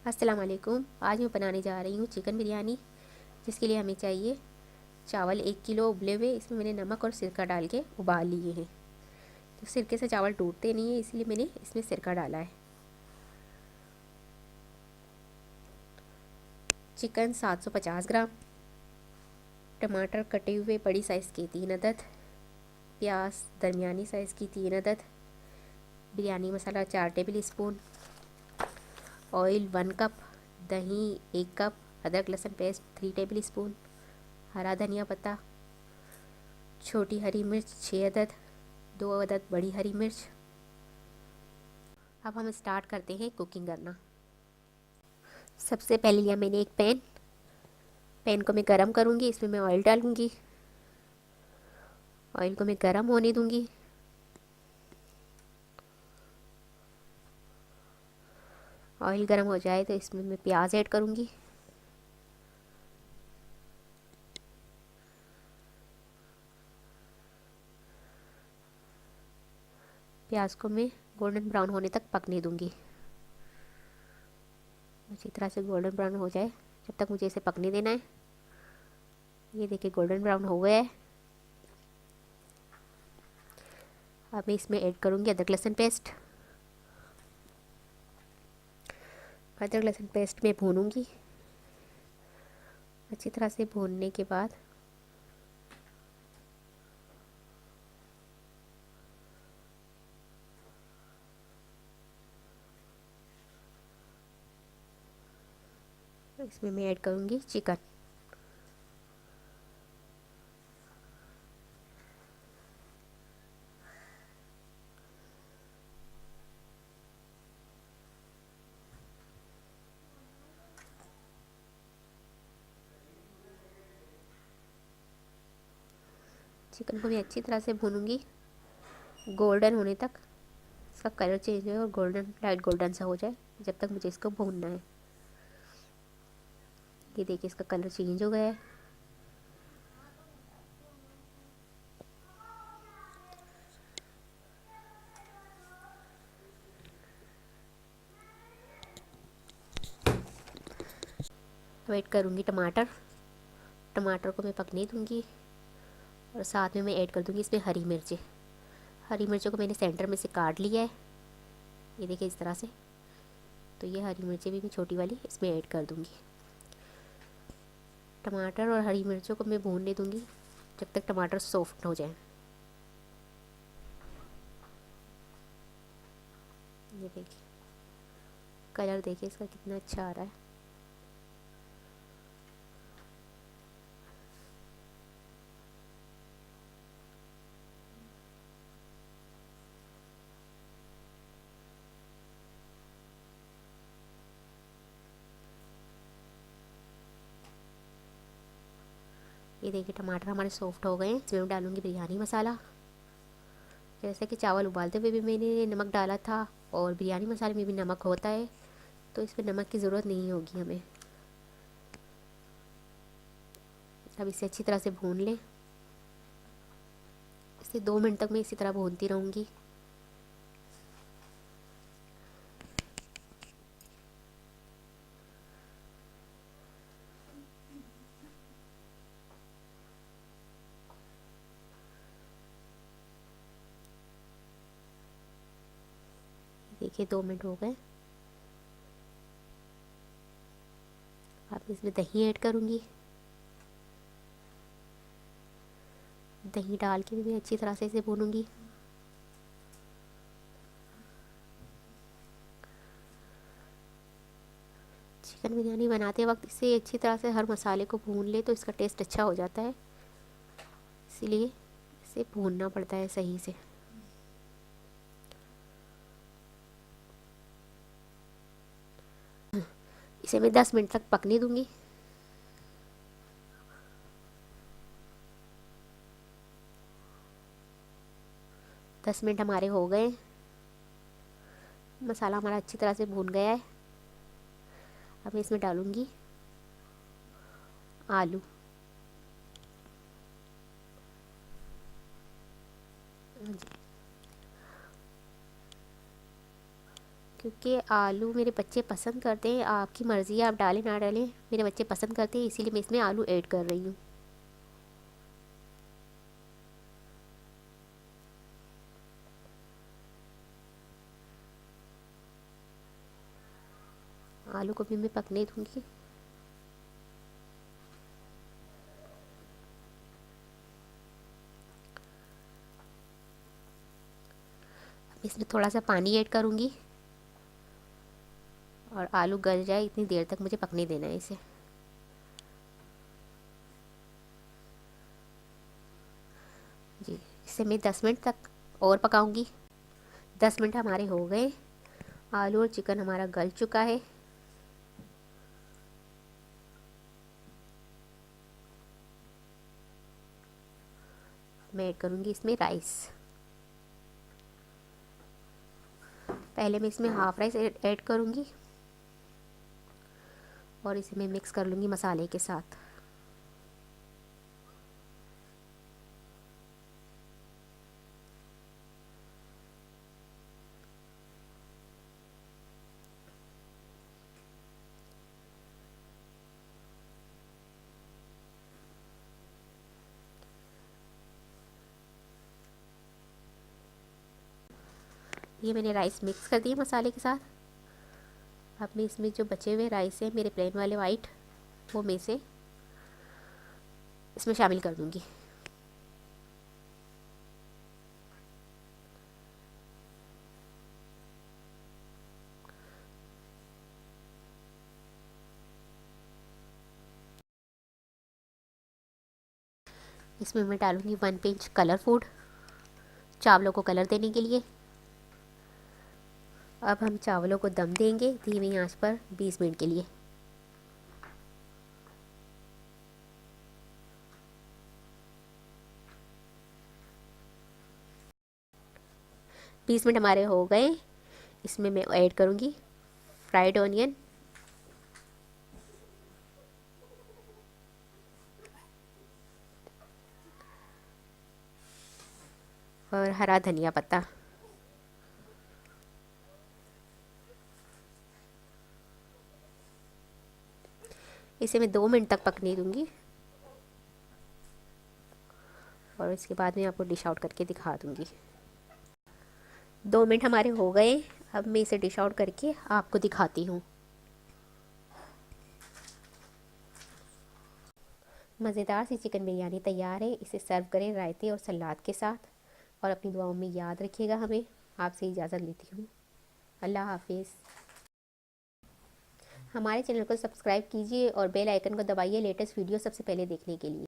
अस्सलाम वालेकुम। आज मैं बनाने जा रही हूँ चिकन बिरयानी, जिसके लिए हमें चाहिए चावल 1 किलो उबले हुए। इसमें मैंने नमक और सिरका डाल के उबाल लिए हैं। तो सिरके से चावल टूटते नहीं है, इसलिए मैंने इसमें सिरका डाला है। चिकन 750 ग्राम, टमाटर कटे हुए बड़ी साइज़ के 3 अदद, प्याज दरमियानी साइज़ की 3 अदद, बिरयानी मसाला 4 टेबल स्पून, ऑयल 1 कप, दही 1 कप, अदरक लहसुन पेस्ट 3 टेबल स्पून, हरा धनिया पत्ता, छोटी हरी मिर्च 6 अदद, 2 अदद बड़ी हरी मिर्च। अब हम स्टार्ट करते हैं कुकिंग करना। सबसे पहले लिया मैंने एक पैन को मैं गरम करूँगी। इसमें मैं ऑयल डालूँगी। ऑयल को मैं गरम होने दूँगी। ऑयल गरम हो जाए तो इसमें मैं प्याज ऐड करूँगी। प्याज को मैं गोल्डन ब्राउन होने तक पकने दूँगी। अच्छी तरह से गोल्डन ब्राउन हो जाए जब तक मुझे इसे पकने देना है। ये देखिए गोल्डन ब्राउन हो गया है। अब मैं इसमें ऐड करूँगी अदरक लहसुन पेस्ट। अदरक लहसुन पेस्ट में भूनूँगी। अच्छी तरह से भूनने के बाद इसमें मैं ऐड करूँगी चिकन। चिकन को मैं अच्छी तरह से भूनूँगी गोल्डन होने तक। इसका कलर चेंज हो और गोल्डन लाइट गोल्डन सा हो जाए, जब तक मुझे इसको भूनना है। ये देखिए इसका कलर चेंज हो गया है। अब ऐड करूँगी टमाटर। टमाटर को मैं पकने दूँगी और साथ में मैं ऐड कर दूँगी इसमें हरी मिर्चें। हरी मिर्चों को मैंने सेंटर में से काट लिया है, ये देखिए इस तरह से। तो ये हरी मिर्चें भी मैं छोटी वाली इसमें ऐड कर दूँगी। टमाटर और हरी मिर्चों को मैं भूनने दूँगी जब तक टमाटर सॉफ्ट हो जाए। ये देखिए कलर देखिए इसका कितना अच्छा आ रहा है। ये देखिए टमाटर हमारे सॉफ्ट हो गए हैं। इसमें मैं डालूँगी बिरयानी मसाला। जैसे कि चावल उबालते हुए भी मैंने नमक डाला था और बिरयानी मसाले में भी नमक होता है, तो इसमें नमक की ज़रूरत नहीं होगी हमें। अब इसे अच्छी तरह से भून लें। इसे 2 मिनट तक मैं इसी तरह भूनती रहूँगी। देखिए 2 मिनट हो गए। अब इसमें दही ऐड करूँगी। दही डाल के भी अच्छी तरह से इसे भूनूँगी। चिकन बिरयानी बनाते वक्त इसे अच्छी तरह से हर मसाले को भून ले तो इसका टेस्ट अच्छा हो जाता है, इसीलिए इसे भूनना पड़ता है सही से। इसे मैं 10 मिनट तक पकने दूँगी। 10 मिनट हमारे हो गए। मसाला हमारा अच्छी तरह से भून गया है। अब मैं इसमें डालूँगी आलू। क्योंकि आलू मेरे बच्चे पसंद करते हैं। आपकी मर्ज़ी है, आप डालें ना डालें, मेरे बच्चे पसंद करते हैं, इसीलिए मैं इसमें आलू ऐड कर रही हूँ। आलू को भी मैं पकने दूँगी। इसमें थोड़ा सा पानी ऐड करूँगी और आलू गल जाए इतनी देर तक मुझे पकने देना है इसे। जी, इसे मैं 10 मिनट तक और पकाऊंगी। 10 मिनट हमारे हो गए, आलू और चिकन हमारा गल चुका है। मैं ऐड करूँगी इसमें राइस। पहले मैं इसमें हाफ़ राइस ऐड करूँगी और इसे मैं मिक्स कर लूँगी मसाले के साथ। ये मैंने राइस मिक्स कर दिए मसाले के साथ। अब मैं इसमें जो बचे हुए राइस हैं मेरे प्लेन वाले वाइट, वो मैं से इसमें शामिल कर दूँगी। इसमें मैं डालूँगी 1 पिंच कलर फूड, चावलों को कलर देने के लिए। अब हम चावलों को दम देंगे धीमी आंच पर 20 मिनट के लिए। 20 मिनट हमारे हो गए। इसमें मैं ऐड करूँगी फ्राइड ऑनियन और हरा धनिया पत्ता। इसे मैं 2 मिनट तक पकने दूँगी और इसके बाद मैं आपको डिश आउट करके दिखा दूँगी। 2 मिनट हमारे हो गए। अब मैं इसे डिश आउट करके आपको दिखाती हूँ। मज़ेदार सी चिकन बिरयानी तैयार है। इसे सर्व करें रायते और सलाद के साथ और अपनी दुआओं में याद रखिएगा हमें। आपसे इजाज़त लेती हूँ। अल्लाह हाफिज़। हमारे चैनल को सब्सक्राइब कीजिए और बेल आइकन को दबाइए लेटेस्ट वीडियो सबसे पहले देखने के लिए।